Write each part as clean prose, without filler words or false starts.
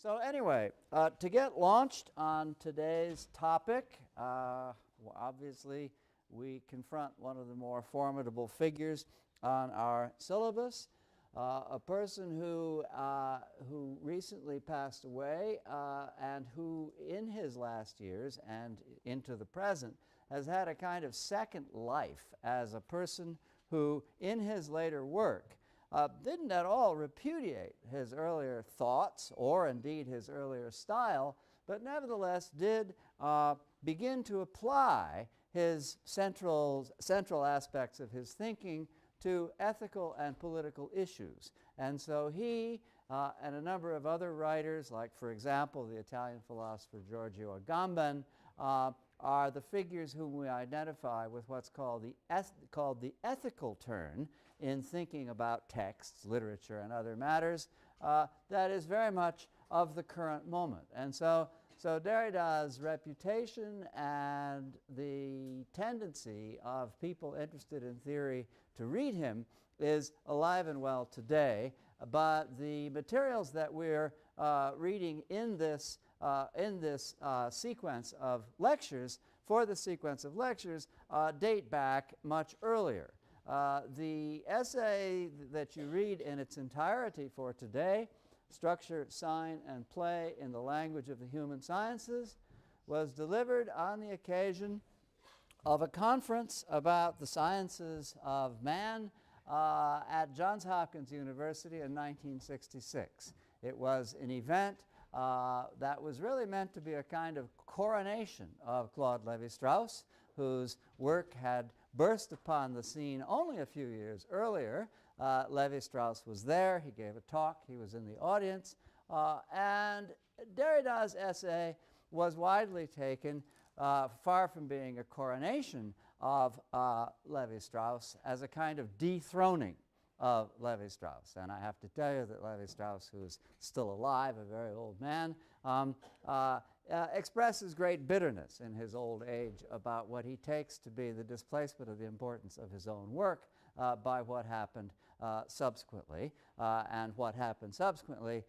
So anyway, to get launched on today's topic, obviously we confront one of the more formidable figures on our syllabus, a person who recently passed away and who in his last years and into the present has had a kind of second life as a person who in his later work didn't at all repudiate his earlier thoughts or indeed his earlier style, but nevertheless did begin to apply his central aspects of his thinking to ethical and political issues. And so he and a number of other writers, like for example the Italian philosopher Giorgio Agamben, are the figures whom we identify with what's called the ethical turn in thinking about texts, literature, and other matters that is very much of the current moment. And so Derrida's reputation and the tendency of people interested in theory to read him is alive and well today, but the materials that we're reading in this sequence of lectures, for the sequence of lectures, date back much earlier. The essay that you read in its entirety for today, Structure, Sign, and Play in the Language of the Human Sciences, was delivered on the occasion of a conference about the sciences of man at Johns Hopkins University in 1966. It was an event that was really meant to be a kind of coronation of Claude Lévi-Strauss, whose work had burst upon the scene only a few years earlier. Lévi-Strauss was there, he gave a talk, he was in the audience, and Derrida's essay was widely taken, far from being a coronation of Lévi-Strauss, as a kind of dethroning of Lévi-Strauss. And I have to tell you that Lévi-Strauss, who is still alive, a very old man, expresses great bitterness in his old age about what he takes to be the displacement of the importance of his own work by what happened subsequently. And what happened subsequently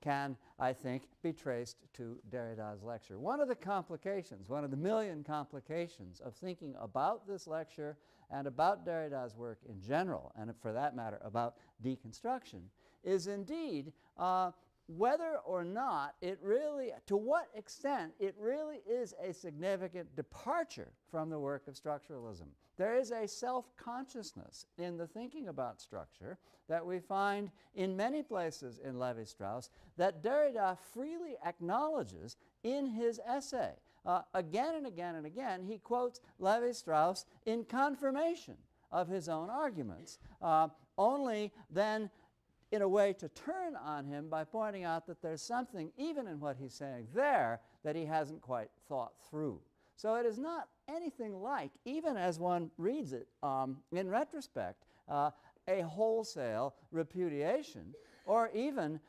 can, I think, be traced to Derrida's lecture. One of the complications, one of the million complications of thinking about this lecture and about Derrida's work in general, and for that matter about deconstruction, is indeed whether or not it really, to what extent it really is a significant departure from the work of structuralism. There is a self-consciousness in the thinking about structure that we find in many places in Lévi-Strauss that Derrida freely acknowledges in his essay. Again and again and again, he quotes Lévi-Strauss in confirmation of his own arguments, only then in a way to turn on him by pointing out that there's something, even in what he's saying there, that he hasn't quite thought through. So it is not anything like, even as one reads it in retrospect, a wholesale repudiation, or even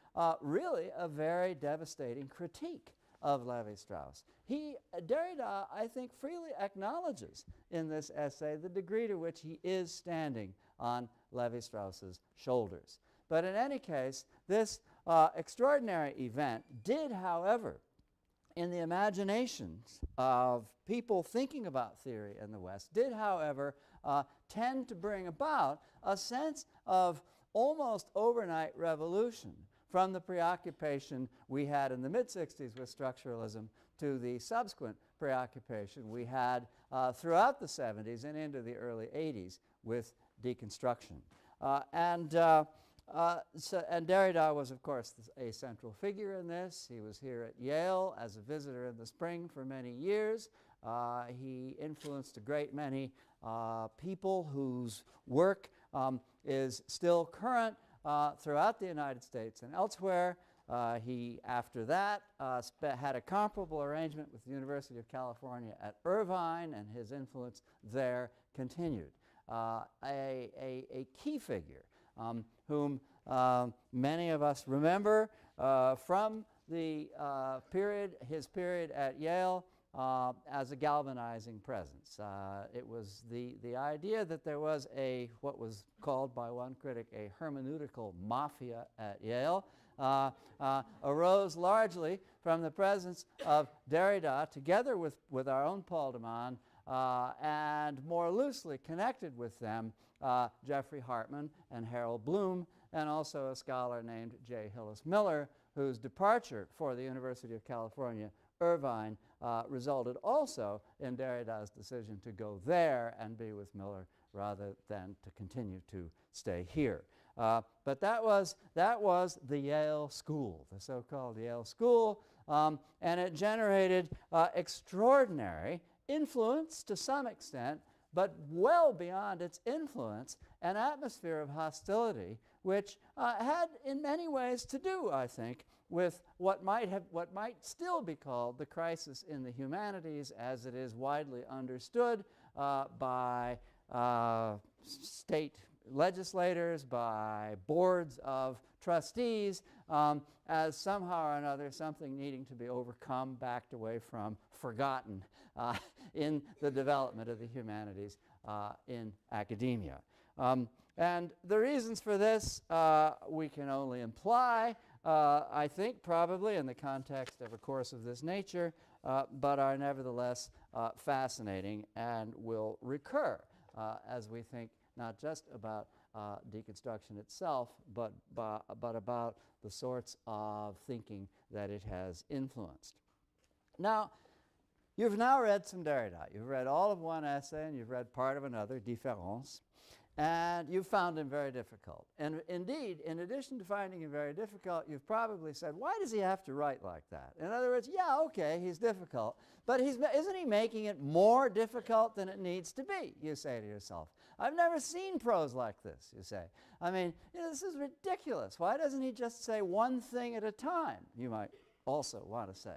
really a very devastating critique of Lévi-Strauss. Derrida, I think, freely acknowledges in this essay the degree to which he is standing on Lévi-Strauss's shoulders. But in any case, this extraordinary event did, however, in the imaginations of people thinking about theory in the West, did, however, tend to bring about a sense of almost overnight revolution from the preoccupation we had in the mid-60s with structuralism to the subsequent preoccupation we had throughout the 70s and into the early 80s with deconstruction. And Derrida was, of course, a central figure in this. He was here at Yale as a visitor in the spring for many years. He influenced a great many people whose work is still current throughout the United States and elsewhere. He, after that, had a comparable arrangement with the University of California at Irvine, and his influence there continued. A key figure whom many of us remember from the his period at Yale as a galvanizing presence. It was the idea that there was what was called by one critic a hermeneutical mafia at Yale, arose largely from the presence of Derrida together with our own Paul de Man, and more loosely connected with them Jeffrey Hartman and Harold Bloom, and also a scholar named J. Hillis Miller, whose departure for the University of California, Irvine, resulted also in Derrida's decision to go there and be with Miller rather than to continue to stay here. But that was the Yale School, the so-called Yale School, and it generated extraordinary influence to some extent, but well beyond its influence, an atmosphere of hostility which had in many ways to do, I think, with what might still be called the crisis in the humanities as it is widely understood by state legislators, by boards of trustees, as somehow or another something needing to be overcome, backed away from, forgotten in the development of the humanities in academia. And the reasons for this we can only imply, I think probably in the context of a course of this nature, but are nevertheless fascinating and will recur as we think not just about deconstruction itself, but about the sorts of thinking that it has influenced. Now, you've now read some Derrida. You've read all of one essay and you've read part of another, Différence, and you've found him very difficult. And indeed, in addition to finding him very difficult, you've probably said, why does he have to write like that? In other words, yeah, okay, he's difficult, but isn't he making it more difficult than it needs to be, you say to yourself. I've never seen prose like this, you say. I mean, this is ridiculous. Why doesn't he just say one thing at a time, you might also want to say.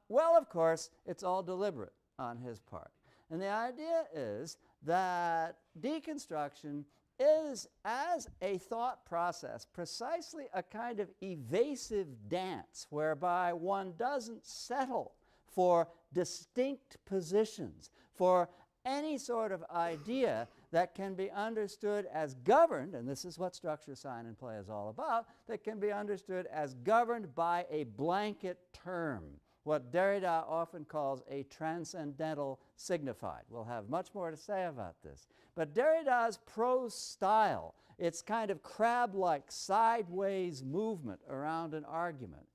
Well, of course, it's all deliberate on his part. And the idea is that deconstruction is, as a thought process, precisely a kind of evasive dance whereby one doesn't settle for distinct positions, for any sort of idea that can be understood as governed, and this is what structure, sign, and play is all about, that can be understood as governed by a blanket term, what Derrida often calls a transcendental signified. We'll have much more to say about this. But Derrida's prose style, its kind of crab-like sideways movement around an argument,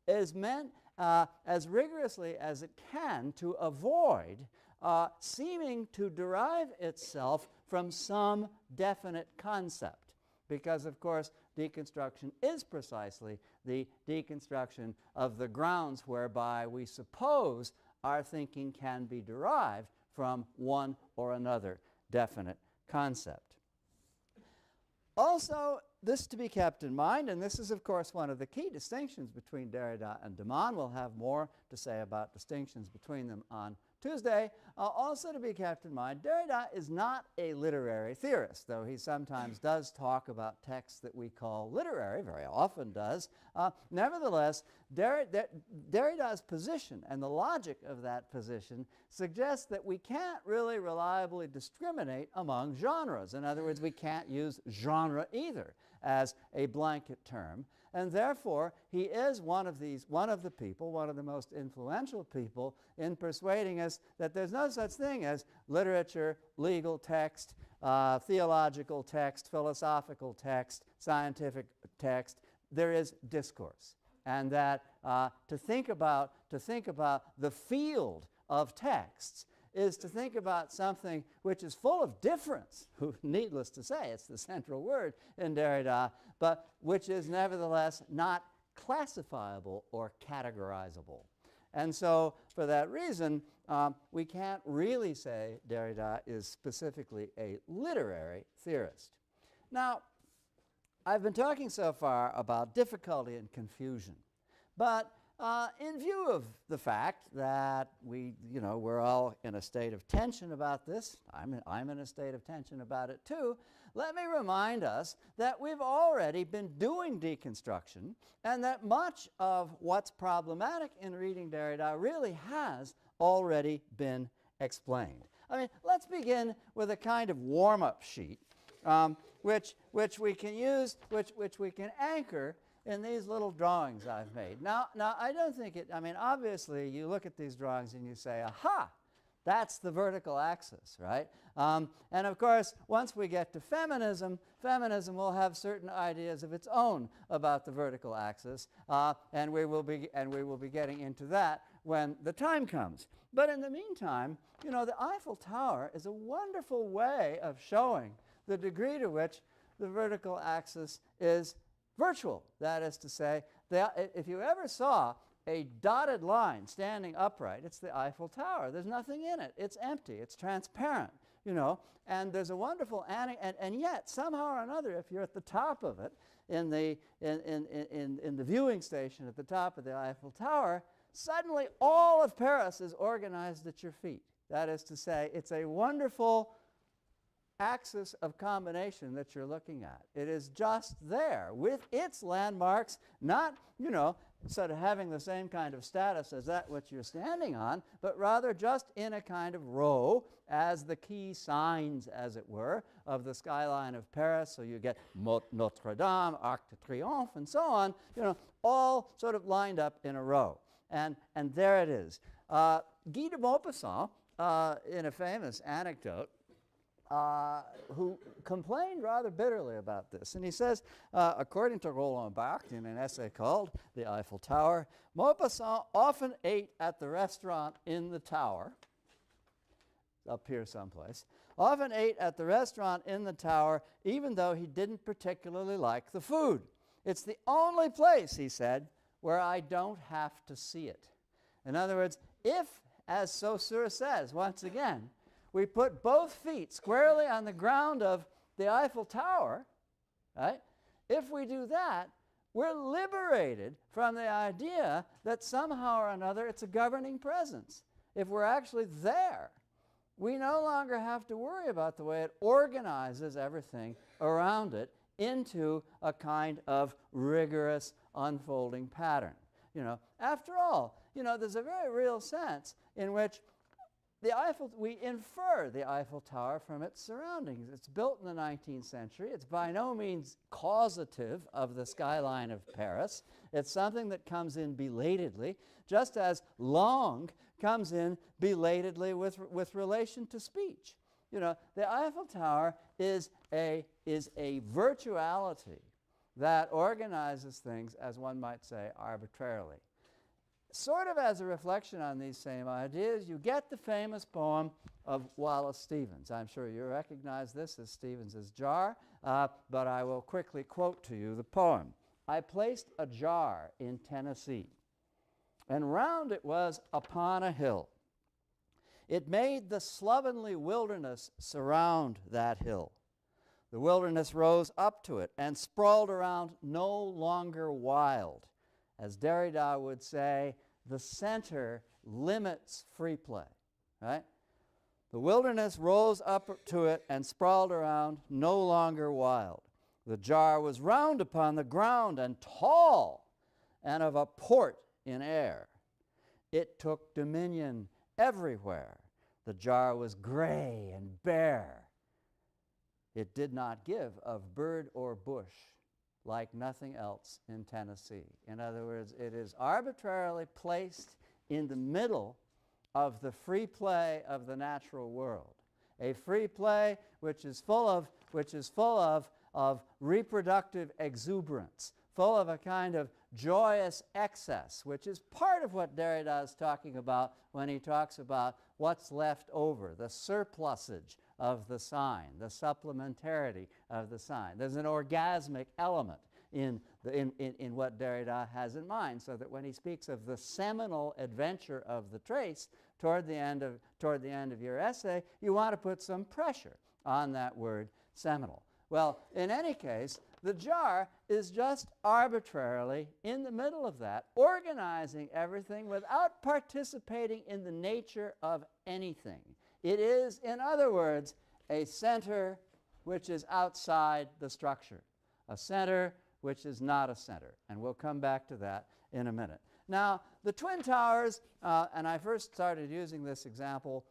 is meant as rigorously as it can to avoid seeming to derive itself from some definite concept. Because, of course, deconstruction is precisely the deconstruction of the grounds whereby we suppose our thinking can be derived from one or another definite concept. Also, this to be kept in mind, and this is, of course, one of the key distinctions between Derrida and de Man. We'll have more to say about distinctions between them on Tuesday. Also to be kept in mind, Derrida is not a literary theorist, though he sometimes does talk about texts that we call literary, very often does. Nevertheless, Derrida's position and the logic of that position suggests that we can't really reliably discriminate among genres. In other words, we can't use genre either as a blanket term. And therefore, he is one of the most influential people in persuading us that there's no such thing as literature, legal text, theological text, philosophical text, scientific text. There is discourse. And that to think about the field of texts is to think about something which is full of difference, needless to say, it's the central word in Derrida, but which is nevertheless not classifiable or categorizable. And so, for that reason, we can't really say Derrida is specifically a literary theorist. Now, I've been talking so far about difficulty and confusion, but in view of the fact that we're all in a state of tension about this, I'm in a state of tension about it too, let me remind us that we've already been doing deconstruction and that much of what's problematic in reading Derrida really has already been explained. I mean, let's begin with a kind of warm-up sheet which we can use, which we can anchor in these little drawings I've made. Now I don't think it, I mean, obviously you look at these drawings and you say, aha, that's the vertical axis, right? And of course, once we get to feminism, feminism will have certain ideas of its own about the vertical axis, and we will be getting into that when the time comes. But in the meantime, you know, the Eiffel Tower is a wonderful way of showing the degree to which the vertical axis is virtual. That is to say, if you ever saw a dotted line standing upright, it's the Eiffel Tower. There's nothing in it. It's empty. It's transparent, you know. And there's a wonderful and yet somehow or another, if you're at the top of it in the viewing station at the top of the Eiffel Tower, suddenly all of Paris is organized at your feet. That is to say, it's a wonderful axis of combination that you're looking at. It is just there with its landmarks, not, you know, sort of having the same kind of status as that which you're standing on, but rather just in a kind of row as the key signs, as it were, of the skyline of Paris. So you get Notre Dame, Arc de Triomphe, and so on, you know, all sort of lined up in a row. And there it is. Guy de Maupassant, in a famous anecdote, who complained rather bitterly about this. And he says, according to Roland Barthes in an essay called The Eiffel Tower, Maupassant often ate at the restaurant in the tower, up here someplace, often ate at the restaurant in the tower even though he didn't particularly like the food. It's the only place, he said, where I don't have to see it. In other words, if, as Saussure says, once again, we put both feet squarely on the ground of the Eiffel Tower, right? If we do that, we're liberated from the idea that somehow or another it's a governing presence. If we're actually there, we no longer have to worry about the way it organizes everything around it into a kind of rigorous unfolding pattern. You know, after all, you know, there's a very real sense in which we infer the Eiffel Tower from its surroundings. It's built in the 19th century. It's by no means causative of the skyline of Paris. It's something that comes in belatedly, just as Langue comes in belatedly with relation to speech. You know, the Eiffel Tower is a virtuality that organizes things, as one might say, arbitrarily. Sort of as a reflection on these same ideas, you get the famous poem of Wallace Stevens. I'm sure you recognize this as Stevens's jar, but I will quickly quote to you the poem. I placed a jar in Tennessee, and round it was upon a hill. It made the slovenly wilderness surround that hill. The wilderness rose up to it and sprawled around no longer wild. As Derrida would say, the center limits free play, right? The wilderness rose up to it and sprawled around, no longer wild. The jar was round upon the ground and tall, and of a port in air. It took dominion everywhere. The jar was gray and bare. It did not give of bird or bush, like nothing else in Tennessee. In other words, it is arbitrarily placed in the middle of the free play of the natural world, a free play which is full of reproductive exuberance, full of a kind of joyous excess, which is part of what Derrida is talking about when he talks about what's left over, the surplusage of the sign, the supplementarity of the sign. There's an orgasmic element in what Derrida has in mind, so that when he speaks of the seminal adventure of the trace toward the end of your essay, you want to put some pressure on that word seminal. Well, in any case, the jar is just arbitrarily in the middle of that, organizing everything without participating in the nature of anything. It is, in other words, a center which is outside the structure, a center which is not a center. And we'll come back to that in a minute. Now, the Twin Towers, and I first started using this example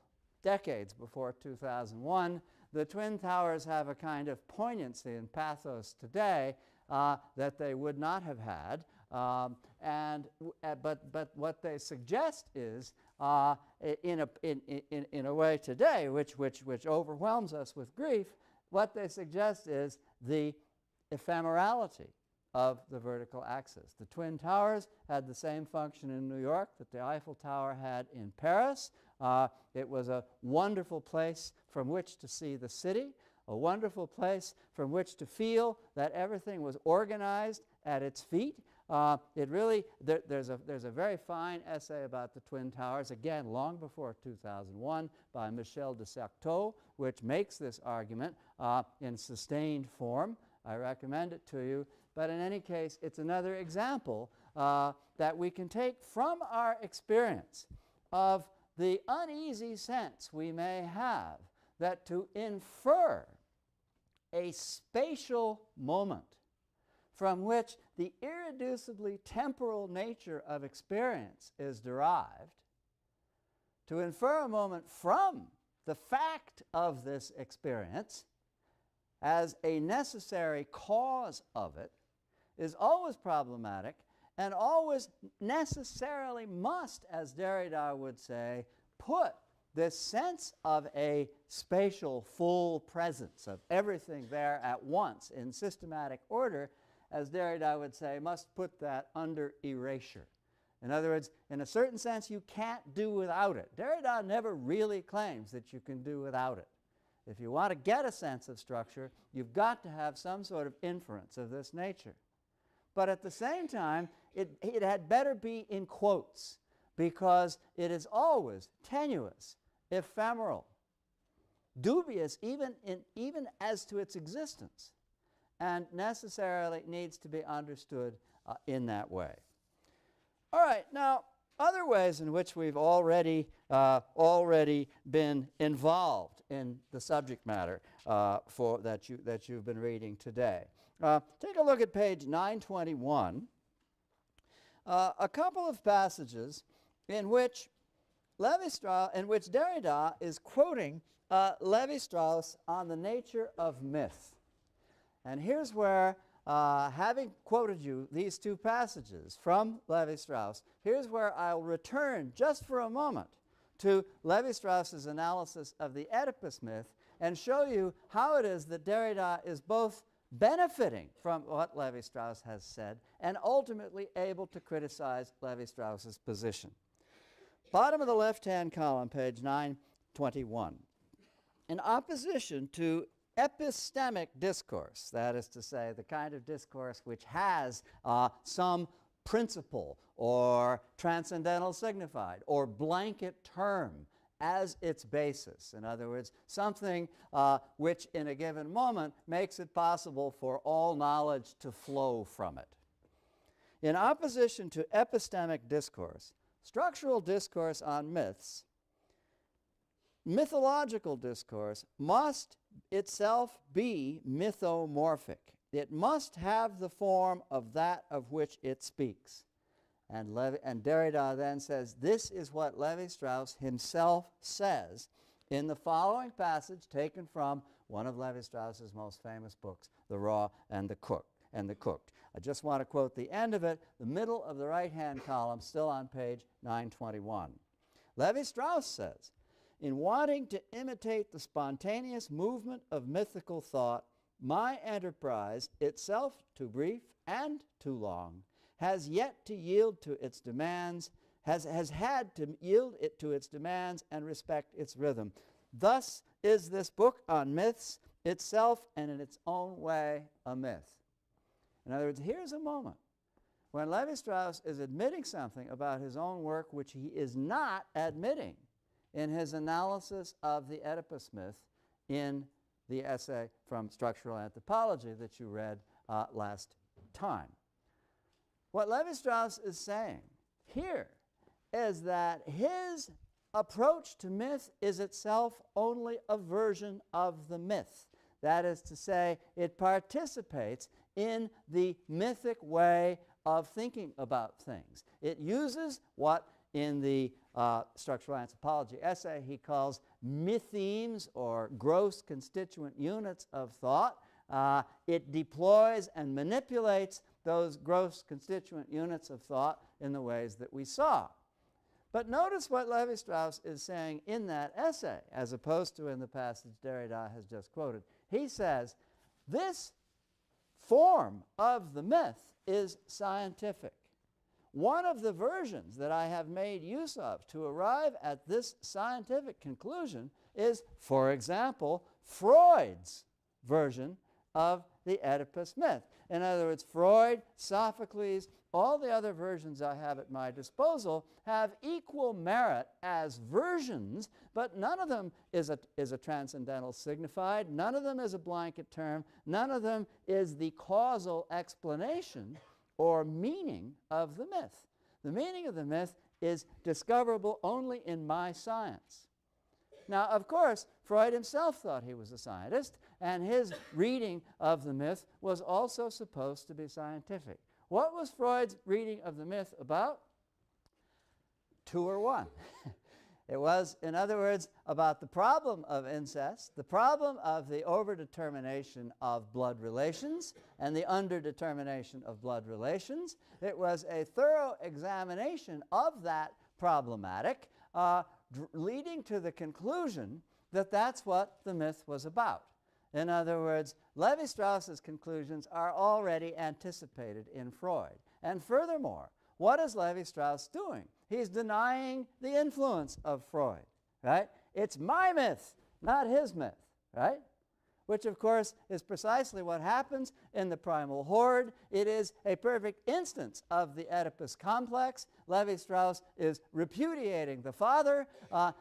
decades before 2001, the Twin Towers have a kind of poignancy and pathos today that they would not have had. But what they suggest is, in a way today, which overwhelms us with grief, what they suggest is the ephemerality of the vertical axis. The Twin Towers had the same function in New York that the Eiffel Tower had in Paris. It was a wonderful place from which to see the city, a wonderful place from which to feel that everything was organized at its feet. There's a very fine essay about the Twin Towers, again, long before 2001, by Michel de Certeau, which makes this argument in sustained form. I recommend it to you. But in any case, it's another example that we can take from our experience of the uneasy sense we may have that to infer a spatial moment from which the irreducibly temporal nature of experience is derived, to infer a moment from the fact of this experience as a necessary cause of it, is always problematic and always necessarily must, as Derrida would say, put this sense of a spatial full presence of everything there at once in systematic order, as Derrida would say, must put that under erasure. In other words, in a certain sense, you can't do without it. Derrida never really claims that you can do without it. If you want to get a sense of structure, you've got to have some sort of inference of this nature. But at the same time, it had better be in quotes, because it is always tenuous, ephemeral, dubious even as to its existence, and necessarily needs to be understood in that way. All right, now, other ways in which we've already been involved in the subject matter that you've been reading today. Take a look at page 921. A couple of passages in which Derrida is quoting Lévi-Strauss on the nature of myth. And here's where, having quoted you these two passages from Lévi-Strauss, here's where I'll return just for a moment to Lévi-Strauss's analysis of the Oedipus myth and show you how it is that Derrida is both benefiting from what Lévi-Strauss has said and ultimately able to criticize Lévi-Strauss's position. Bottom of the left-hand column, page 921. In opposition to epistemic discourse, that is to say, the kind of discourse which has some principle or transcendental signified or blanket term as its basis. In other words, something which in a given moment makes it possible for all knowledge to flow from it. In opposition to epistemic discourse, structural discourse on myths, mythological discourse must itself be mythomorphic. It must have the form of that of which it speaks. And Derrida then says, this is what Lévi-Strauss himself says in the following passage taken from one of Lévi-Strauss's most famous books, The Raw and the Cooked. I just want to quote the end of it, the middle of the right-hand column, still on page 921. Lévi-Strauss says, in wanting to imitate the spontaneous movement of mythical thought, my enterprise, itself too brief and too long, has yet to yield to its demands, has had to yield it to its demands and respect its rhythm. Thus is this book on myths itself and in its own way a myth. In other words, here's a moment when Lévi-Strauss is admitting something about his own work which he is not admitting in his analysis of the Oedipus myth in the essay from Structural Anthropology that you read last time. What Lévi-Strauss is saying here is that his approach to myth is itself only a version of the myth. That is to say, it participates in the mythic way of thinking about things. It uses what in the Structural Anthropology essay he calls mythemes, or gross constituent units of thought, It deploys and manipulates those gross constituent units of thought in the ways that we saw. But notice what Levi-Strauss is saying in that essay, as opposed to in the passage Derrida has just quoted. He says, this form of the myth is scientific. One of the versions that I have made use of to arrive at this scientific conclusion is, for example, Freud's version of the Oedipus myth. In other words, Freud, Sophocles, all the other versions I have at my disposal have equal merit as versions, but none of them is a transcendental signified, none of them is a blanket term, none of them is the causal explanation or meaning of the myth. The meaning of the myth is discoverable only in my science. Now, of course, Freud himself thought he was a scientist, and his reading of the myth was also supposed to be scientific. What was Freud's reading of the myth about? 2 or 1. It was, in other words, about the problem of incest, the problem of the overdetermination of blood relations, and the underdetermination of blood relations. It was a thorough examination of that problematic, leading to the conclusion that that's what the myth was about. In other words, Levi-Strauss's conclusions are already anticipated in Freud. And furthermore, what is Levi-Strauss doing? He's denying the influence of Freud, right? It's my myth, not his myth, right? Which, of course, is precisely what happens in The Primal Horde. It is a perfect instance of the Oedipus complex. Levi-Strauss is repudiating the father,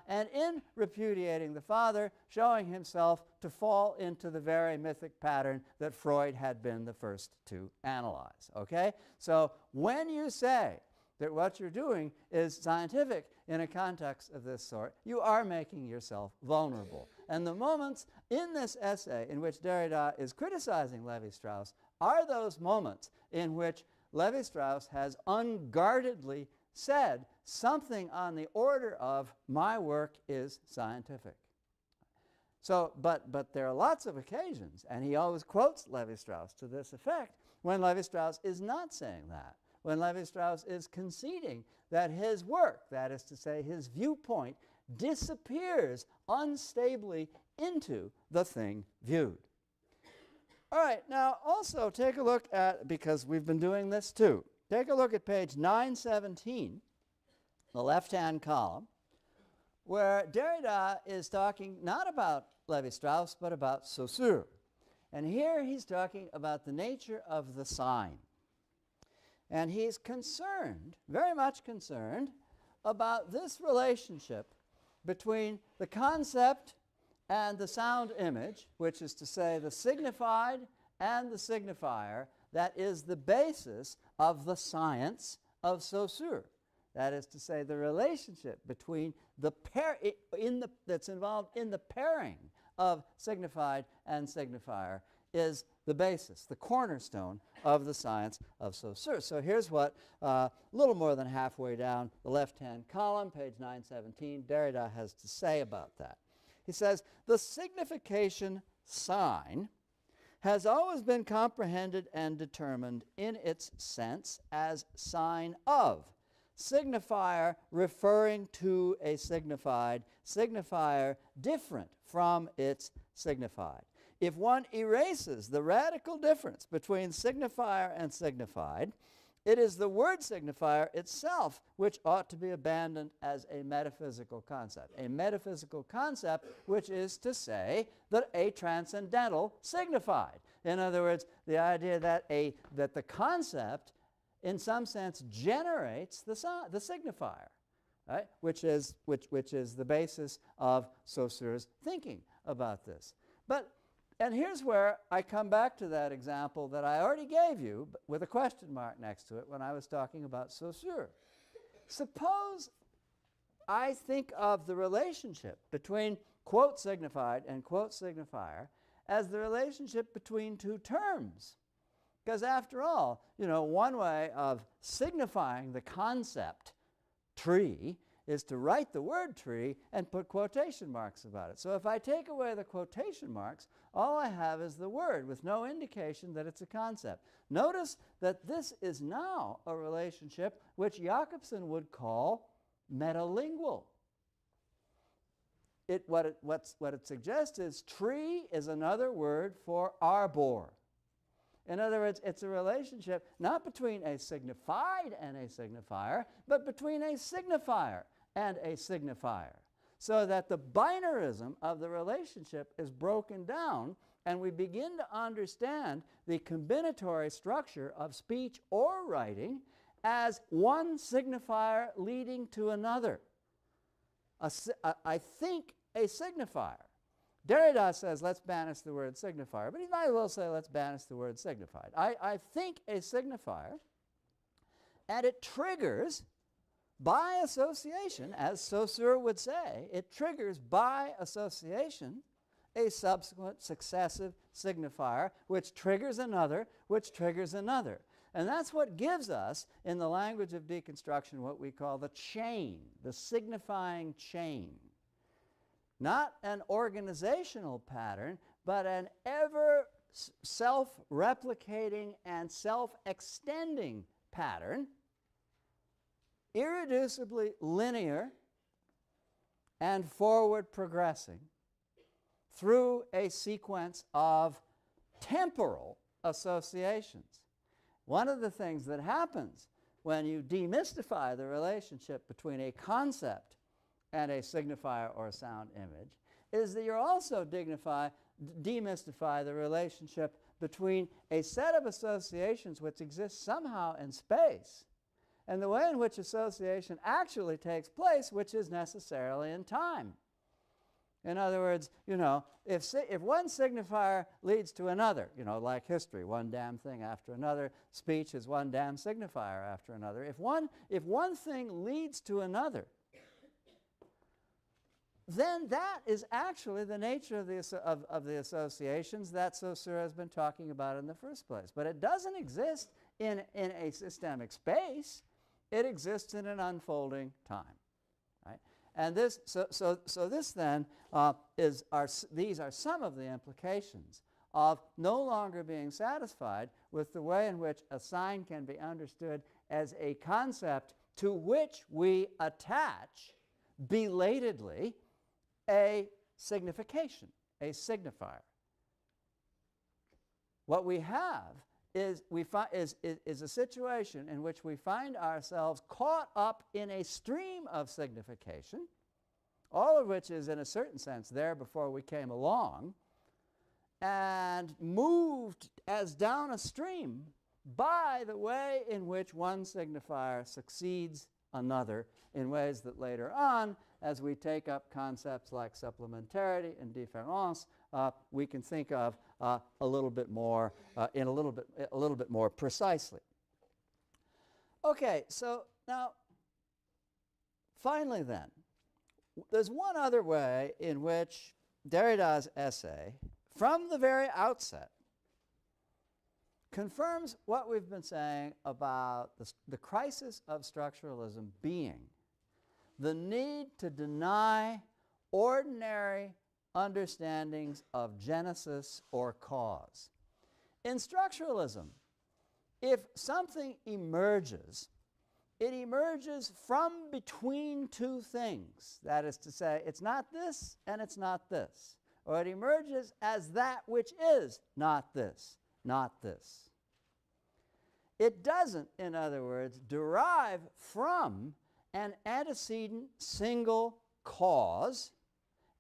and in repudiating the father, showing himself to fall into the very mythic pattern that Freud had been the first to analyze, okay? So when you say that what you're doing is scientific in a context of this sort, you are making yourself vulnerable. And the moments in this essay in which Derrida is criticizing Levi-Strauss are those moments in which Levi-Strauss has unguardedly said something on the order of, my work is scientific. So, but there are lots of occasions, and he always quotes Levi-Strauss to this effect, when Levi-Strauss is not saying that, when Levi-Strauss is conceding that his work, that is to say his viewpoint, disappears unstably into the thing viewed. All right, now also take a look at, because we've been doing this too, take a look at page 917, the left-hand column, where Derrida is talking not about Levi-Strauss, but about Saussure. And here he's talking about the nature of the sign. And he's concerned, very much concerned, about this relationship between the concept and the sound image, which is to say the signified and the signifier, that is the basis of the science of Saussure. That is to say, the relationship between the that's involved in the pairing of signified and signifier is the basis, the cornerstone of the science of Saussure. So here's what, a little more than halfway down the left-hand column, page 917, Derrida has to say about that. He says, the signification sign has always been comprehended and determined in its sense as sign of, signifier referring to a signified, signifier different from its signified. If one erases the radical difference between signifier and signified, it is the word signifier itself which ought to be abandoned as a metaphysical concept. A metaphysical concept which is to say that a transcendental signified. In other words, the idea that the concept in some sense generates the signifier, right? which is the basis of Saussure's thinking about this. And here's where I come back to that example that I already gave you with a question mark next to it when I was talking about Saussure. Suppose I think of the relationship between quote signified and quote signifier as the relationship between two terms. Because after all, one way of signifying the concept tree is to write the word tree and put quotation marks about it. So if I take away the quotation marks, all I have is the word with no indication that it's a concept. Notice that this is now a relationship which Jakobson would call metalingual. What it suggests is tree is another word for arbor. In other words, it's a relationship not between a signified and a signifier, but between a signifier and a signifier, so that the binarism of the relationship is broken down, and we begin to understand the combinatory structure of speech or writing as one signifier leading to another. I think a signifier. Derrida says, let's banish the word signifier, but he might as well say, let's banish the word signified. I think a signifier, and it triggers by association, as Saussure would say, it triggers by association a subsequent successive signifier, which triggers another, which triggers another. And that's what gives us, in the language of deconstruction, what we call the chain, the signifying chain. Not an organizational pattern, but an ever self-replicating and self-extending pattern, irreducibly linear and forward progressing through a sequence of temporal associations. One of the things that happens when you demystify the relationship between a concept and a signifier or a sound image is that you also demystify the relationship between a set of associations which exist somehow in space and the way in which association actually takes place, which is necessarily in time. In other words, if one signifier leads to another, like history, one damn thing after another, speech is one damn signifier after another. If one thing leads to another, then that is actually the nature of the associations that Saussure has been talking about in the first place. But it doesn't exist in a systemic space. It exists in an unfolding time. Right? And this, so this then these are some of the implications of no longer being satisfied with the way in which a sign can be understood as a concept to which we attach belatedly a signification, a signifier. What we have is a situation in which we find ourselves caught up in a stream of signification, all of which is in a certain sense there before we came along, and moved as down a stream by the way in which one signifier succeeds another in ways that later on, as we take up concepts like supplementarity and différance, we can think of a little bit more in a little bit more precisely. Okay, so now finally then, there's one other way in which Derrida's essay, from the very outset, confirms what we've been saying about the crisis of structuralism being the need to deny ordinary understandings of genesis or cause. In structuralism, if something emerges, it emerges from between two things. That is to say, it's not this and it's not this. Or it emerges as that which is not this, not this. It doesn't, in other words, derive from an antecedent single cause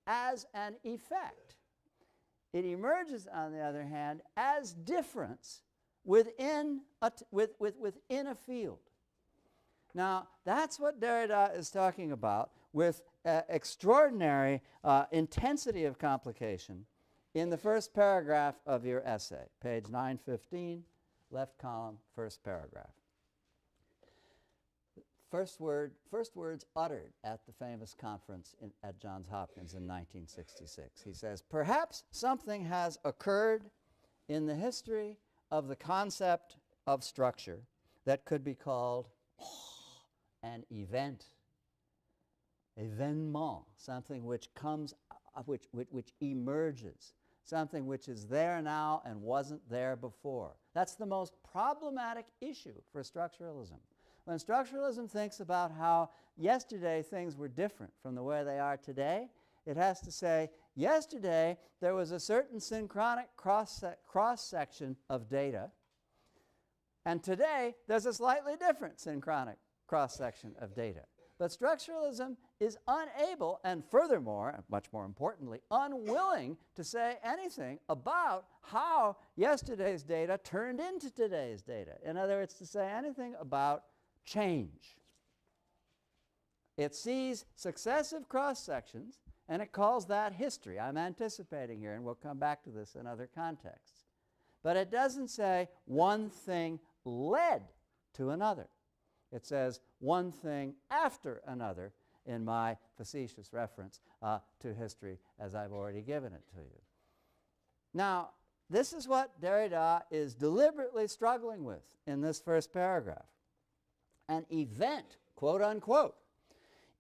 as an effect. It emerges, on the other hand, as difference within within a field. Now, that's what Derrida is talking about with extraordinary intensity of complication in the first paragraph of your essay, page 915, left column, first paragraph. First words uttered at the famous conference at Johns Hopkins in 1966. He says, "Perhaps something has occurred in the history of the concept of structure that could be called an event. événement, something which comes, which emerges, something which is there now and wasn't there before. That's the most problematic issue for structuralism. When structuralism thinks about how yesterday things were different from the way they are today, it has to say, yesterday there was a certain synchronic cross-section of data, and today there's a slightly different synchronic cross-section of data. But structuralism is unable, and furthermore, much more importantly, unwilling to say anything about how yesterday's data turned into today's data. In other words, to say anything about change. It sees successive cross-sections, and it calls that history. I'm anticipating here, and we'll come back to this in other contexts. But it doesn't say one thing led to another. It says one thing after another in my facetious reference to history as I've already given it to you. Now, this is what Derrida is deliberately struggling with in this first paragraph. An event, quote unquote,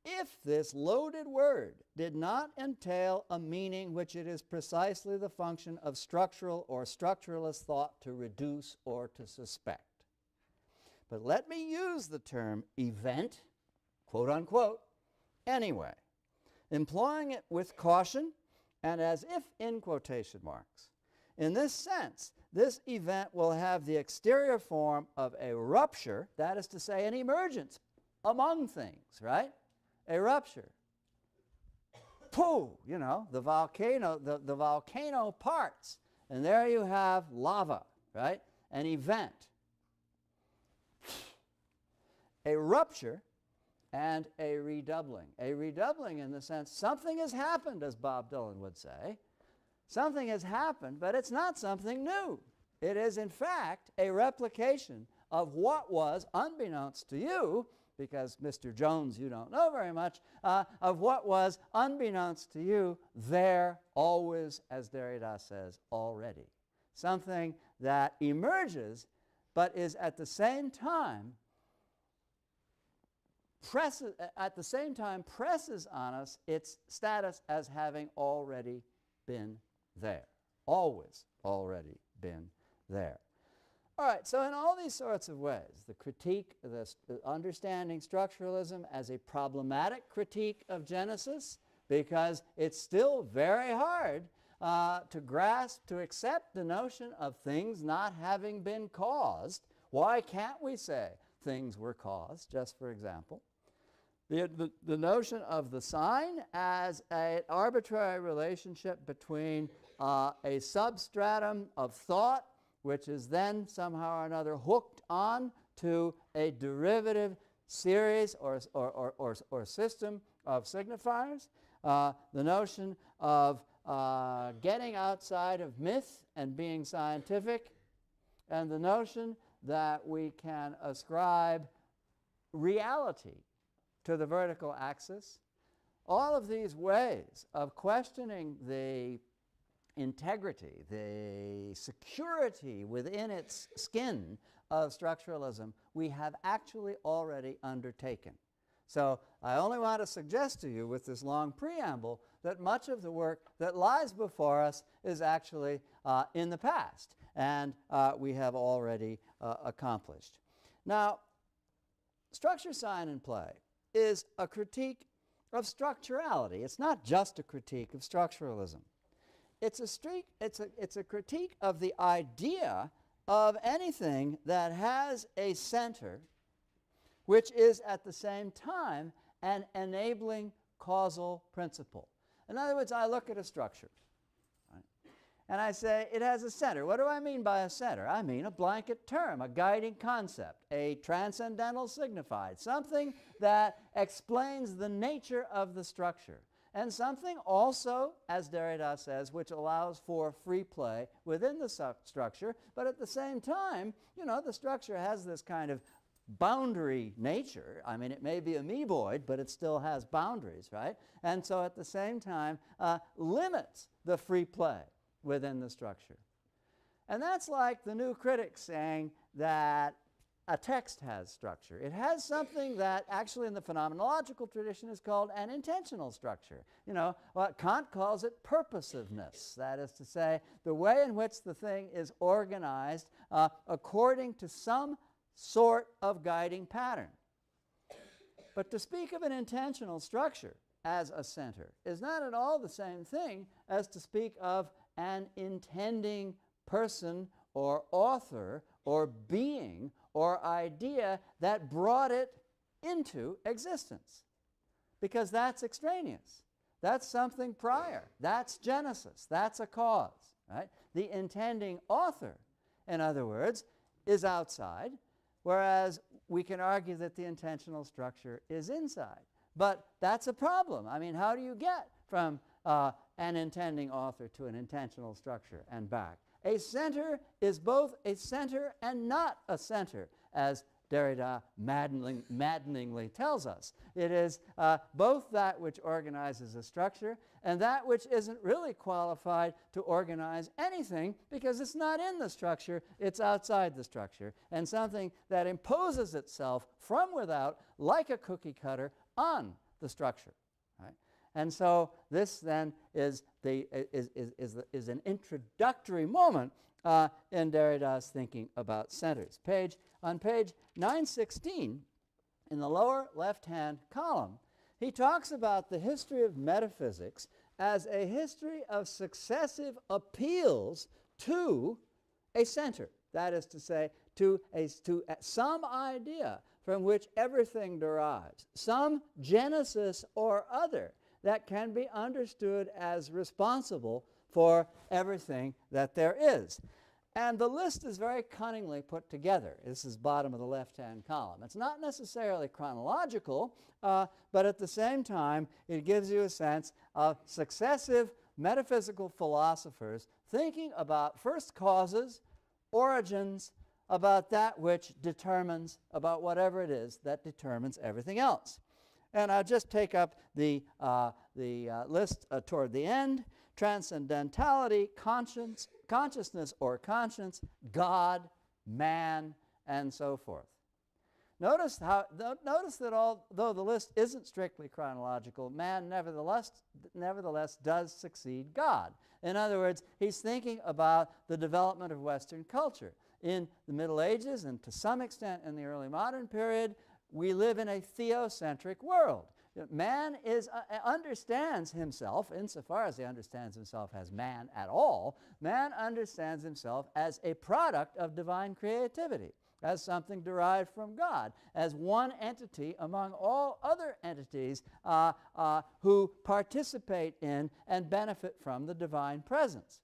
if this loaded word did not entail a meaning which it is precisely the function of structural or structuralist thought to reduce or to suspect. But let me use the term event, quote unquote, anyway, employing it with caution and as if in quotation marks. In this sense, this event will have the exterior form of a rupture, that is to say, an emergence among things, right? A rupture. Pooh, you know, the volcano parts, and there you have lava, right? An event. A rupture and a redoubling. A redoubling in the sense something has happened, as Bob Dylan would say. Something has happened, but it's not something new. It is, in fact, a replication of what was, unbeknownst to you, because Mr. Jones, you don't know very much, of what was, unbeknownst to you, there always, as Derrida says, already. Something that emerges, but is at the same time presses on us its status as having already been there. Always already been there. All right, so in all these sorts of ways, the critique, the understanding structuralism as a problematic critique of Genesis, because it's still very hard to grasp, to accept the notion of things not having been caused. Why can't we say things were caused, just for example? The notion of the sign as an arbitrary relationship between a substratum of thought, which is then somehow or another hooked on to a derivative series or system of signifiers. The notion of getting outside of myth and being scientific, and the notion that we can ascribe reality to the vertical axis. All of these ways of questioning the integrity, the security within its skin of structuralism, we have actually already undertaken. So I only want to suggest to you with this long preamble that much of the work that lies before us is actually in the past, and we have already accomplished. Now, structure, sign, and play is a critique of structurality. It's not just a critique of structuralism. It's a critique of the idea of anything that has a center which is at the same time an enabling causal principle. In other words, I look at a structure, right, and I say it has a center. What do I mean by a center? I mean a blanket term, a guiding concept, a transcendental signified, something that explains the nature of the structure. And something also, as Derrida says, which allows for free play within the structure, but at the same time, you know, the structure has this kind of boundary nature. I mean, it may be amoeboid, but it still has boundaries, right? And so at the same time, limits the free play within the structure. And that's like the new critic saying that a text has structure. It has something that actually in the phenomenological tradition is called an intentional structure. You know, what Kant calls it purposiveness. That is to say, the way in which the thing is organized according to some sort of guiding pattern. But to speak of an intentional structure as a center is not at all the same thing as to speak of an intending person or author or being or idea that brought it into existence. Because that's extraneous. That's something prior. That's Genesis. That's a cause. Right? The intending author, in other words, is outside, whereas we can argue that the intentional structure is inside. But that's a problem. I mean, how do you get from an intending author to an intentional structure and back? A center is both a center and not a center, as Derrida maddeningly tells us. It is both that which organizes a structure and that which isn't really qualified to organize anything because it's not in the structure, it's outside the structure, and something that imposes itself from without, like a cookie cutter, on the structure. Right? And so this then is an introductory moment in Derrida's thinking about centers. On page 916, in the lower left-hand column, he talks about the history of metaphysics as a history of successive appeals to a center. That is to say, to some idea from which everything derives, some genesis or other that can be understood as responsible for everything that there is. And the list is very cunningly put together. This is bottom of the left-hand column. It's not necessarily chronological, but at the same time, it gives you a sense of successive metaphysical philosophers thinking about first causes, origins, about that which determines, about whatever it is that determines everything else. And I'll just take up the list toward the end. Transcendentality, consciousness or conscience, God, man, and so forth. Notice that although the list isn't strictly chronological, man nevertheless does succeed God. In other words, he's thinking about the development of Western culture. In the Middle Ages and to some extent in the early modern period, we live in a theocentric world. Man understands himself, insofar as he understands himself as man at all, man understands himself as a product of divine creativity, as something derived from God, as one entity among all other entities who participate in and benefit from the divine presence.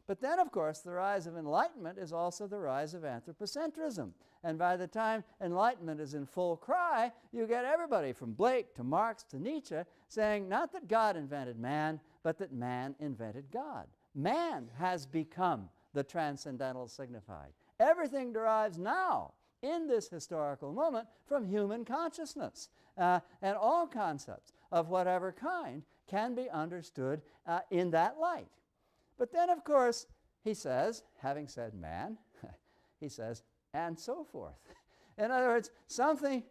But then, of course, the rise of Enlightenment is also the rise of anthropocentrism. And by the time Enlightenment is in full cry, you get everybody from Blake to Marx to Nietzsche saying not that God invented man, but that man invented God. Man has become the transcendental signified. Everything derives now, in this historical moment, from human consciousness. And all concepts of whatever kind can be understood in that light. But then, of course, he says, having said man, he says, and so forth. In other words, something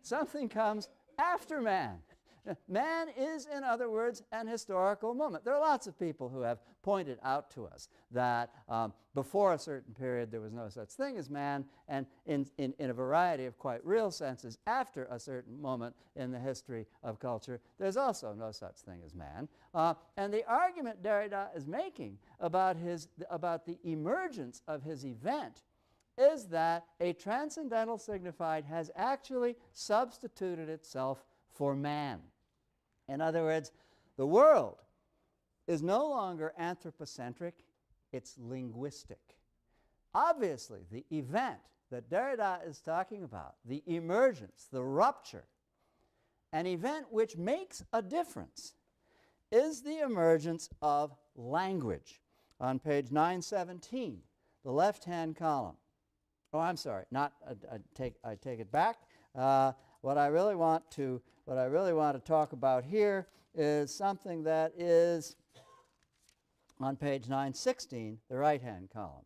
comes after man. Man is, in other words, an historical moment. There are lots of people who have pointed out to us that before a certain period there was no such thing as man, and in a variety of quite real senses, after a certain moment in the history of culture, there's also no such thing as man. And the argument Derrida is making about the emergence of his event is that a transcendental signified has actually substituted itself for man. In other words, the world is no longer anthropocentric, it's linguistic. Obviously, the event that Derrida is talking about, the emergence, the rupture, an event which makes a difference, is the emergence of language. On page 917, the left-hand column. Oh, I'm sorry. I take it back. What I really want to talk about here is something that is on page 916, the right-hand column.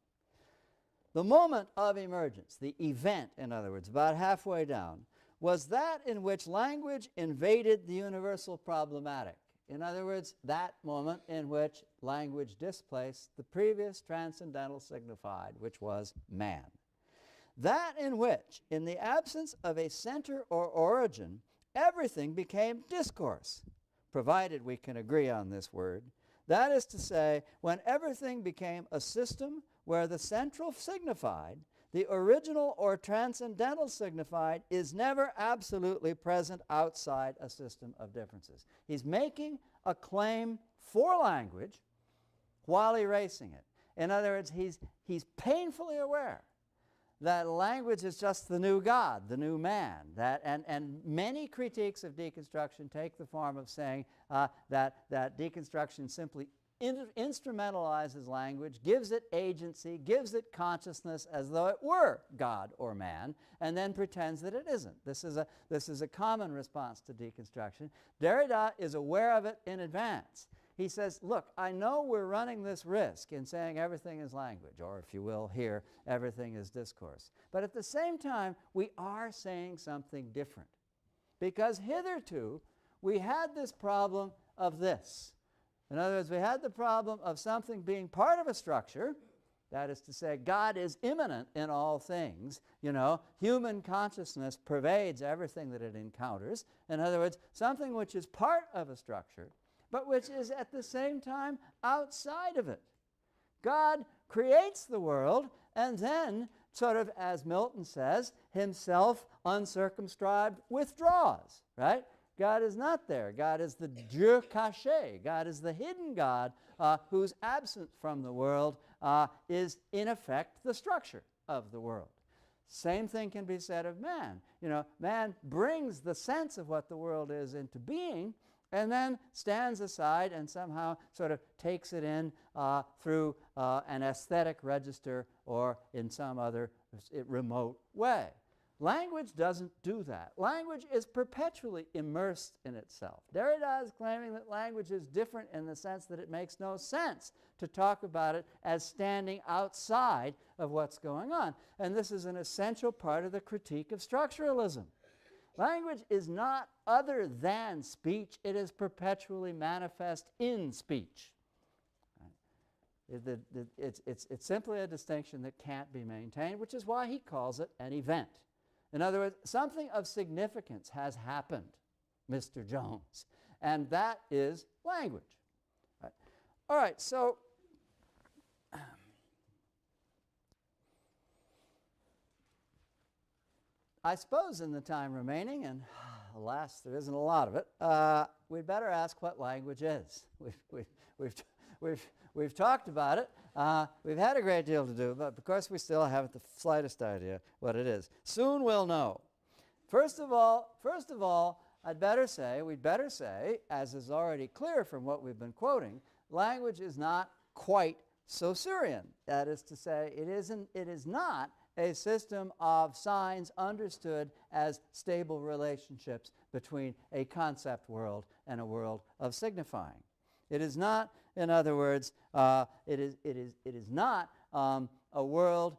The moment of emergence, the event, in other words, about halfway down, was that in which language invaded the universal problematic. In other words, that moment in which language displaced the previous transcendental signified, which was man. That in which, in the absence of a center or origin, everything became discourse, provided we can agree on this word. That is to say, when everything became a system where the central signified, the original or transcendental signified, is never absolutely present outside a system of differences. He's making a claim for language while erasing it. In other words, he's painfully aware that language is just the new God, the new man. And many critiques of deconstruction take the form of saying that deconstruction simply instrumentalizes language, gives it agency, gives it consciousness as though it were God or man, and then pretends that it isn't. This is a common response to deconstruction. Derrida is aware of it in advance. He says, look, I know we're running this risk in saying everything is language, or if you will, here, everything is discourse. But at the same time, we are saying something different. Because hitherto, we had this problem of this. In other words, we had the problem of something being part of a structure. That is to say, God is immanent in all things. You know, human consciousness pervades everything that it encounters. In other words, something which is part of a structure, but which is at the same time outside of it. God creates the world and then, sort of as Milton says, himself uncircumscribed withdraws, right? God is not there. God is the Dieu caché. God is the hidden God whose absence from the world is, in effect, the structure of the world. Same thing can be said of man. You know, man brings the sense of what the world is into being and then stands aside and somehow sort of takes it in through an aesthetic register or in some other remote way. Language doesn't do that. Language is perpetually immersed in itself. Derrida is claiming that language is different in the sense that it makes no sense to talk about it as standing outside of what's going on. And this is an essential part of the critique of structuralism. Language is not other than speech. It is perpetually manifest in speech. It's simply a distinction that can't be maintained, which is why he calls it an event. In other words, something of significance has happened, Mr. Jones, and that is language. Right. All right, so I suppose in the time remaining, and alas, there isn't a lot of it, we'd better ask what language is. We've talked about it. We've had a great deal to do, but of course we still haven't the slightest idea what it is. Soon we'll know. First of all, we'd better say, as is already clear from what we've been quoting, language is not quite Saussurean. That is to say, it is not a system of signs understood as stable relationships between a concept world and a world of signifying. It is not, in other words, it is not a world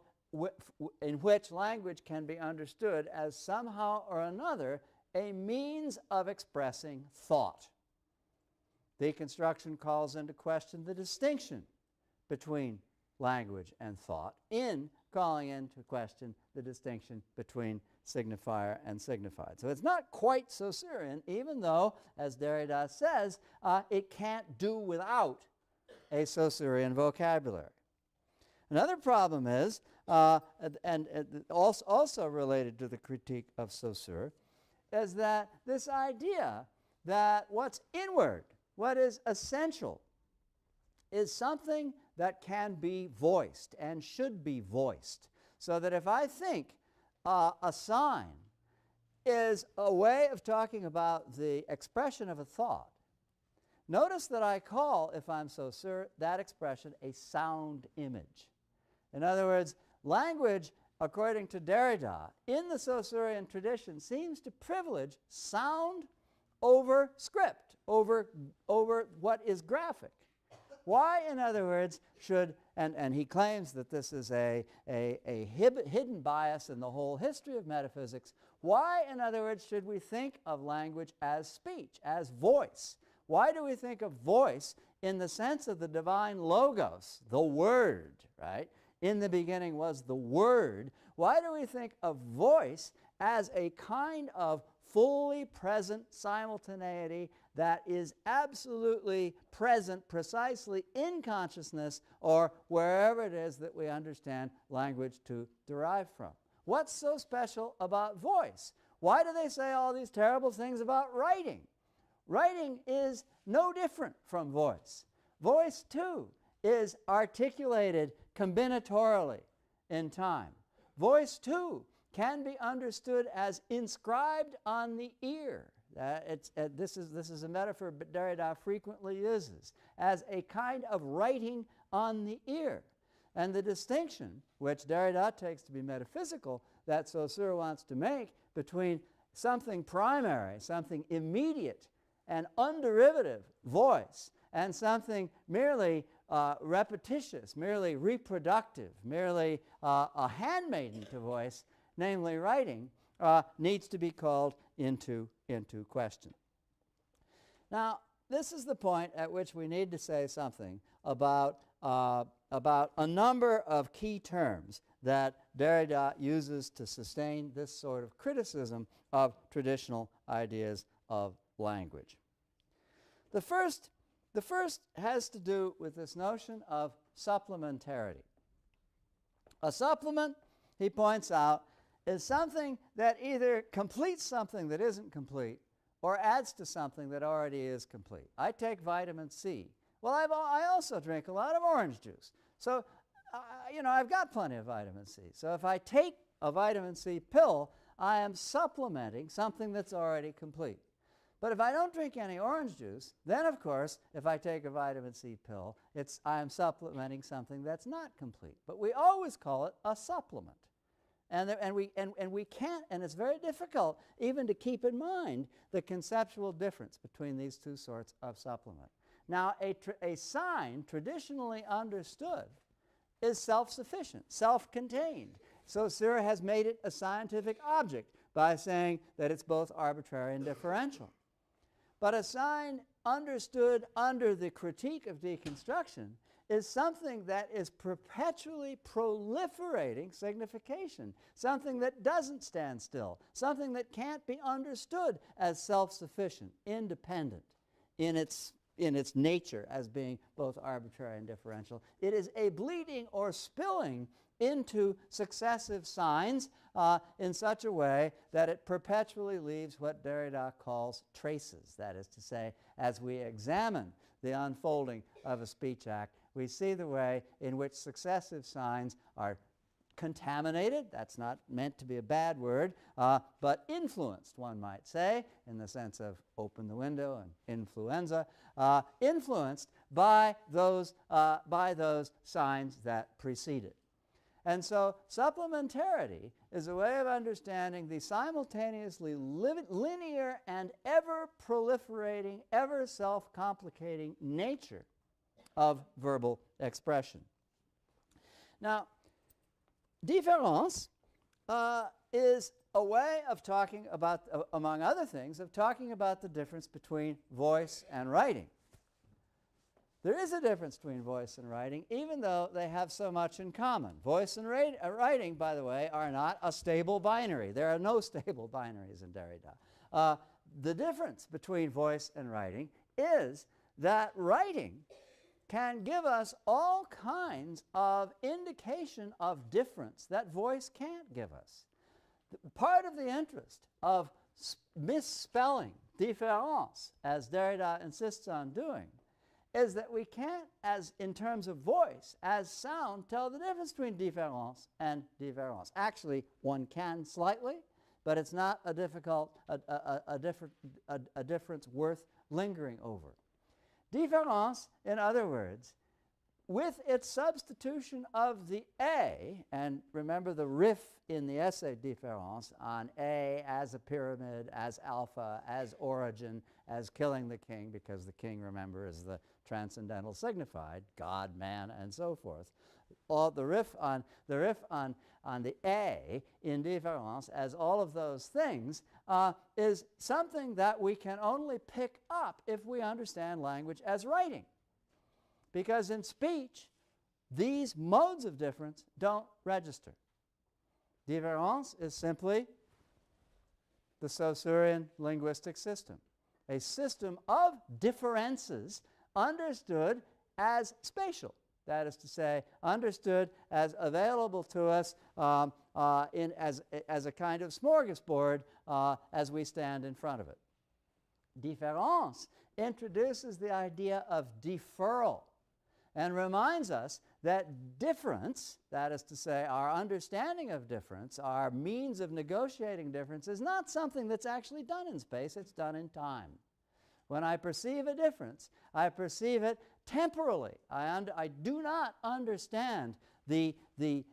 in which language can be understood as somehow or another a means of expressing thought. Deconstruction calls into question the distinction between language and thought in calling into question the distinction between signifier and signified. So it's not quite Saussurean, even though, as Derrida says, it can't do without a Saussurean vocabulary. Another problem is, and also related to the critique of Saussure, is that this idea that what's inward, what is essential, is something that can be voiced and should be voiced. So that if I think a sign is a way of talking about the expression of a thought, notice that I call, if I'm Saussure, that expression a sound image. In other words, language, according to Derrida, in the Saussurean tradition, seems to privilege sound over script, over what is graphic. Why, in other words, should, and he claims that this is a hidden bias in the whole history of metaphysics, why, in other words, should we think of language as speech, as voice? Why do we think of voice in the sense of the divine logos, the Word, right? In the beginning was the Word. Why do we think of voice as a kind of fully present simultaneity that is absolutely present precisely in consciousness or wherever it is that we understand language to derive from? What's so special about voice? Why do they say all these terrible things about writing? Writing is no different from voice. Voice, too, is articulated combinatorially in time. Voice, too, can be understood as inscribed on the ear. This is a metaphor Derrida frequently uses, as a kind of writing on the ear. And the distinction, which Derrida takes to be metaphysical, that Saussure wants to make between something primary, something immediate and underivative, voice, and something merely repetitious, merely reproductive, merely a handmaiden to voice, namely writing, needs to be called into question. Now, this is the point at which we need to say something about a number of key terms that Derrida uses to sustain this sort of criticism of traditional ideas of language. The first has to do with this notion of supplementarity. A supplement, he points out, is something that either completes something that isn't complete or adds to something that already is complete. I take vitamin C. Well, I also drink a lot of orange juice. So, I've got plenty of vitamin C. So if I take a vitamin C pill, I am supplementing something that's already complete. But if I don't drink any orange juice, then, of course, if I take a vitamin C pill, I am supplementing something that's not complete. But we always call it a supplement. And we can't, and it's very difficult even to keep in mind the conceptual difference between these two sorts of supplement. Now, a sign traditionally understood is self-sufficient, self-contained. Saussure has made it a scientific object by saying that it's both arbitrary and differential. But a sign understood under the critique of deconstruction is something that is perpetually proliferating signification, something that doesn't stand still, something that can't be understood as self-sufficient, independent in its nature as being both arbitrary and differential. It is a bleeding or spilling into successive signs in such a way that it perpetually leaves what Derrida calls traces. That is to say, as we examine the unfolding of a speech act, we see the way in which successive signs are contaminated. That's not meant to be a bad word, but influenced, one might say, in the sense of open the window and influenza, influenced by those signs that precede it. And so supplementarity is a way of understanding the simultaneously linear and ever-proliferating, ever-self-complicating nature of verbal expression. Now, différence is a way of talking about, among other things, of talking about the difference between voice and writing. There is a difference between voice and writing, even though they have so much in common. Voice and writing, by the way, are not a stable binary. There are no stable binaries in Derrida. The difference between voice and writing is that writing can give us all kinds of indication of difference that voice can't give us. Part of the interest of misspelling, différence, as Derrida insists on doing, is that we can't, as in terms of voice, as sound, tell the difference between différence and différence. Actually, one can slightly, but it's not a difference worth lingering over. Différence, in other words, with its substitution of the A, and remember the riff in the essay Différance on A as a pyramid, as alpha, as origin, as killing the king, because the king, remember, is the transcendental signified, God, man, and so forth. All the riff on the A in Différance as all of those things is something that we can only pick up if we understand language as writing. Because in speech, these modes of difference don't register. Différance is simply the Saussurean linguistic system, a system of differences understood as spatial. That is to say, understood as available to us as a kind of smorgasbord as we stand in front of it. Différance introduces the idea of deferral and reminds us that difference, that is to say, our understanding of difference, our means of negotiating difference, is not something that's actually done in space, it's done in time. When I perceive a difference, I perceive it temporally. I do not understand the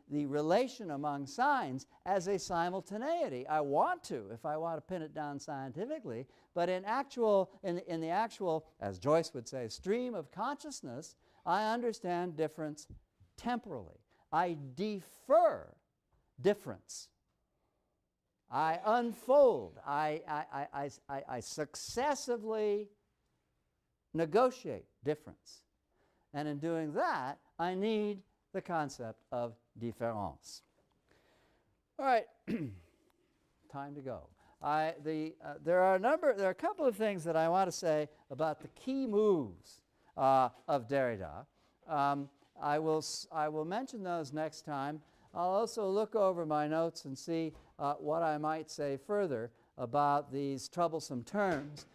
relation among signs as a simultaneity. I want to, if I want to pin it down scientifically, but in the actual, as Joyce would say, stream of consciousness, I understand difference temporally. I defer difference. I unfold. I successively negotiate difference. And in doing that, I need the concept of différance. All right, time to go. There are a couple of things that I want to say about the key moves of Derrida. I will mention those next time. I'll also look over my notes and see what I might say further about these troublesome terms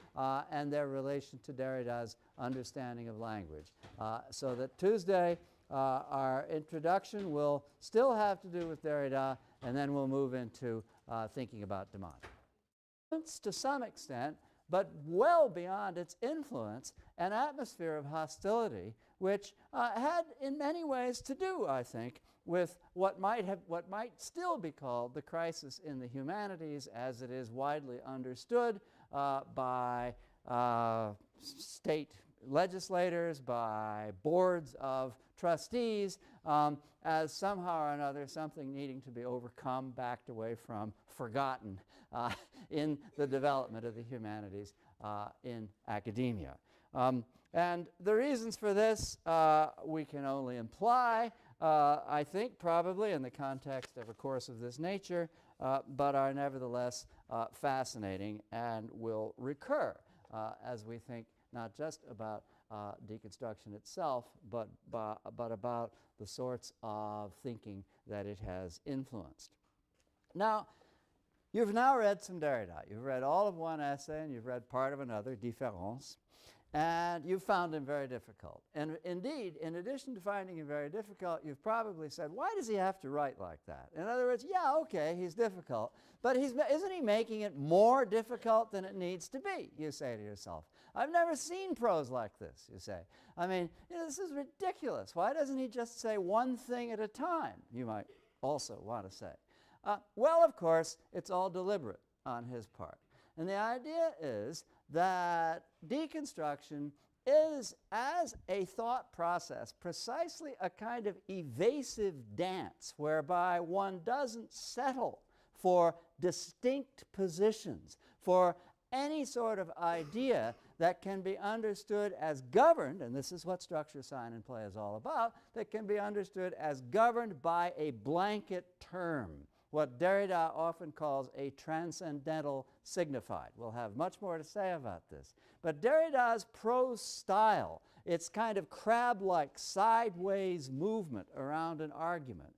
and their relation to Derrida's understanding of language. So that Tuesday, our introduction will still have to do with Derrida, and then we'll move into thinking about Demont. To some extent, but well beyond its influence, an atmosphere of hostility, which had in many ways to do, I think, with what might still be called the crisis in the humanities, as it is widely understood by state legislators, by boards of trustees, as somehow or another something needing to be overcome, backed away from, forgotten in the development of the humanities in academia. And the reasons for this we can only imply, I think probably in the context of a course of this nature, but are nevertheless fascinating and will recur as we think not just about deconstruction itself, but about the sorts of thinking that it has influenced. Now, you've now read some Derrida. You've read all of one essay and you've read part of another, Différance, and you've found him very difficult. And indeed, in addition to finding him very difficult, you've probably said, why does he have to write like that? In other words, yeah, okay, he's difficult, but isn't he making it more difficult than it needs to be, you say to yourself. I've never seen prose like this, you say. I mean, this is ridiculous. Why doesn't he just say one thing at a time, you might also want to say. Well, of course, it's all deliberate on his part. And the idea is that deconstruction is, as a thought process, precisely a kind of evasive dance whereby one doesn't settle for distinct positions, for any sort of idea that can be understood as governed, and this is what structure, sign, and play is all about, that can be understood as governed by a blanket term, what Derrida often calls a transcendental signified. We'll have much more to say about this. But Derrida's prose style, its kind of crab-like sideways movement around an argument,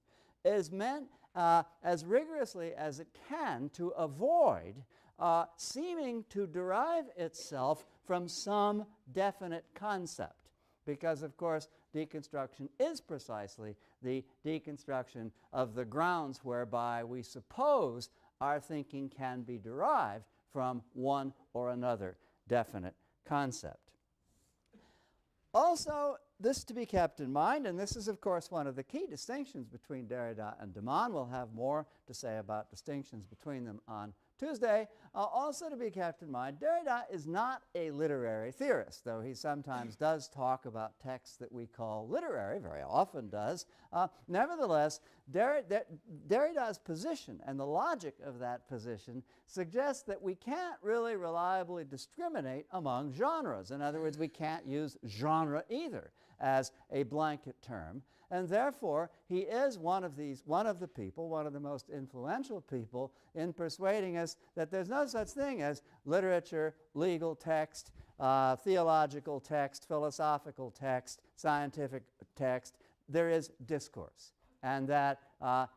is meant as rigorously as it can to avoid seeming to derive itself from some definite concept. Because, of course, deconstruction is precisely the deconstruction of the grounds whereby we suppose our thinking can be derived from one or another definite concept. Also, this to be kept in mind, and this is, of course, one of the key distinctions between Derrida and de Man. We'll have more to say about distinctions between them on Tuesday. Also to be kept in mind, Derrida is not a literary theorist, though he sometimes does talk about texts that we call literary, very often does. Nevertheless, Derrida's position and the logic of that position suggests that we can't really reliably discriminate among genres. In other words, we can't use genre either as a blanket term. And therefore, he is one of the most influential people in persuading us that there's no such thing as literature, legal text, theological text, philosophical text, scientific text. There is discourse. And that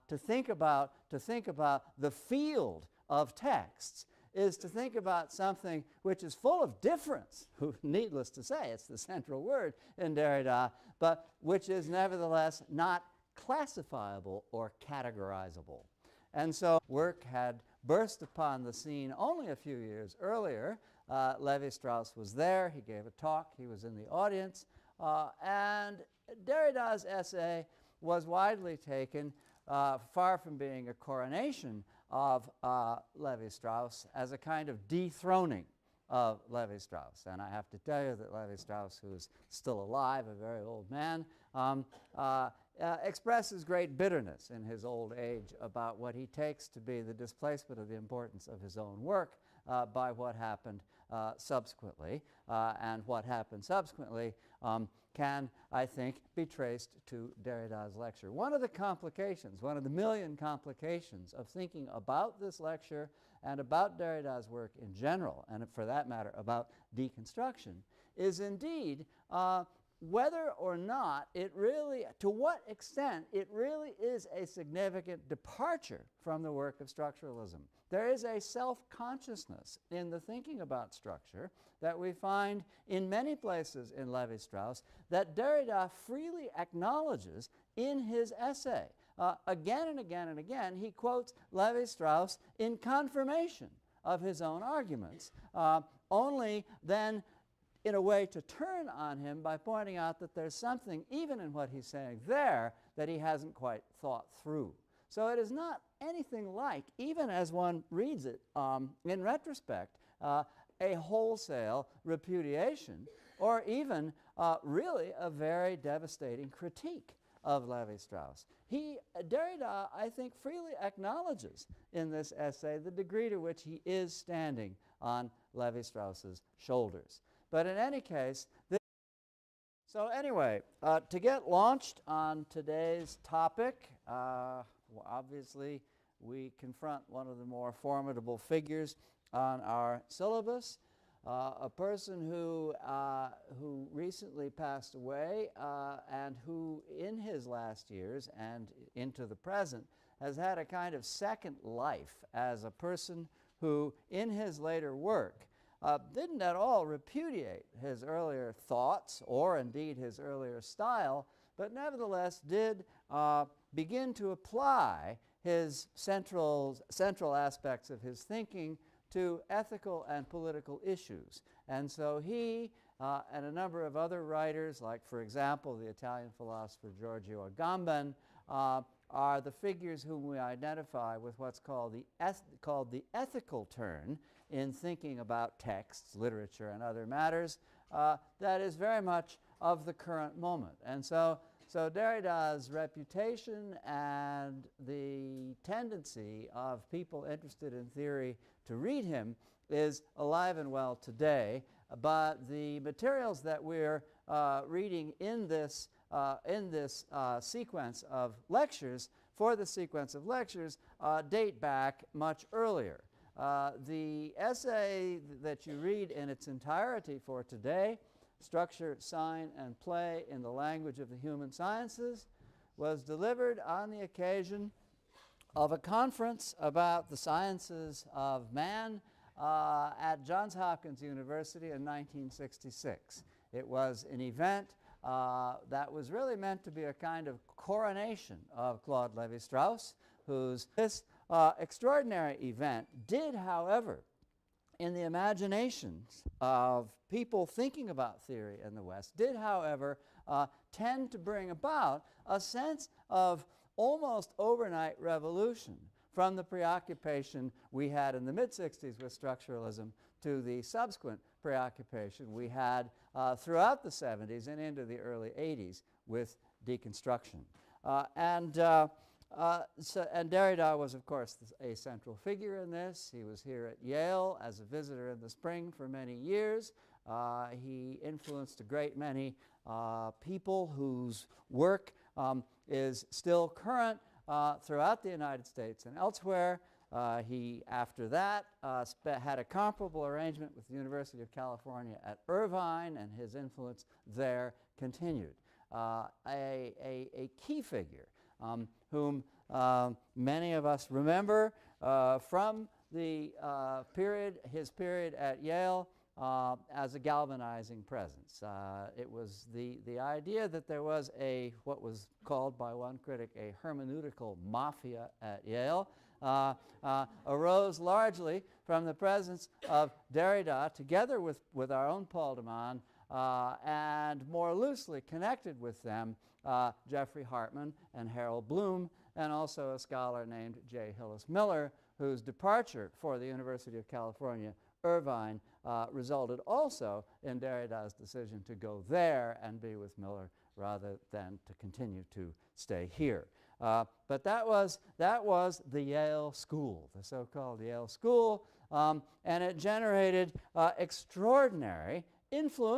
to think about the field of texts is to think about something which is full of difference, needless to say, it's the central word in Derrida, but which is nevertheless not classifiable or categorizable. And so work had burst upon the scene only a few years earlier. Levi-Strauss was there, he gave a talk, he was in the audience, and Derrida's essay was widely taken, far from being a coronation of Levi-Strauss, as a kind of dethroning of Levi-Strauss. And I have to tell you that Levi-Strauss, who is still alive, a very old man, expresses great bitterness in his old age about what he takes to be the displacement of the importance of his own work by what happened subsequently. And what happened subsequently can, I think, be traced to Derrida's lecture. One of the complications, one of the million complications of thinking about this lecture and about Derrida's work in general, and for that matter about deconstruction, is indeed whether or not it really, to what extent it really is a significant departure from the work of structuralism. There is a self-consciousness in the thinking about structure that we find in many places in Levi-Strauss that Derrida freely acknowledges in his essay. Again and again and again, he quotes Levi-Strauss in confirmation of his own arguments, only then in a way to turn on him by pointing out that there's something, even in what he's saying there, that he hasn't quite thought through. So it is not anything like, even as one reads it in retrospect, a wholesale repudiation, or even really a very devastating critique of Levi-Strauss. Derrida, I think, freely acknowledges in this essay the degree to which he is standing on Levi-Strauss's shoulders. But in any case, so anyway, to get launched on today's topic, obviously we confront one of the more formidable figures on our syllabus, a person who recently passed away and who in his last years and into the present has had a kind of second life as a person who in his later work didn't at all repudiate his earlier thoughts or indeed his earlier style, but nevertheless did begin to apply his central aspects of his thinking to ethical and political issues. And so he and a number of other writers, like, for example, the Italian philosopher Giorgio Agamben, are the figures whom we identify with what's called the ethical turn in thinking about texts, literature, and other matters that is very much of the current moment. And so Derrida's reputation and the tendency of people interested in theory to read him is alive and well today, but the materials that we're reading in this sequence of lectures, date back much earlier. The essay that you read in its entirety for today, Structure, Sign, and Play in the Language of the Human Sciences, was delivered on the occasion of a conference about the sciences of man at Johns Hopkins University in 1966. It was an event that was really meant to be a kind of coronation of Claude Lévi-Strauss, whose this extraordinary event did, however, in the imaginations of people thinking about theory in the West did, however, tend to bring about a sense of almost overnight revolution from the preoccupation we had in the mid-60s with structuralism to the subsequent preoccupation we had throughout the 70s and into the early 80s with deconstruction. And Derrida was, of course, a central figure in this. He was here at Yale as a visitor in the spring for many years. He influenced a great many people whose work is still current throughout the United States and elsewhere. He, after that, had a comparable arrangement with the University of California at Irvine, and his influence there continued. A key figure whom many of us remember from the his period at Yale as a galvanizing presence. It was the idea that there was what was called by one critic a hermeneutical mafia at Yale, arose largely from the presence of Derrida together with our own Paul de Man, and more loosely connected with them Jeffrey Hartman and Harold Bloom, and also a scholar named J. Hillis Miller, whose departure for the University of California, Irvine, resulted also in Derrida's decision to go there and be with Miller rather than to continue to stay here. But that was the Yale School, the so-called Yale School, and it generated extraordinary influence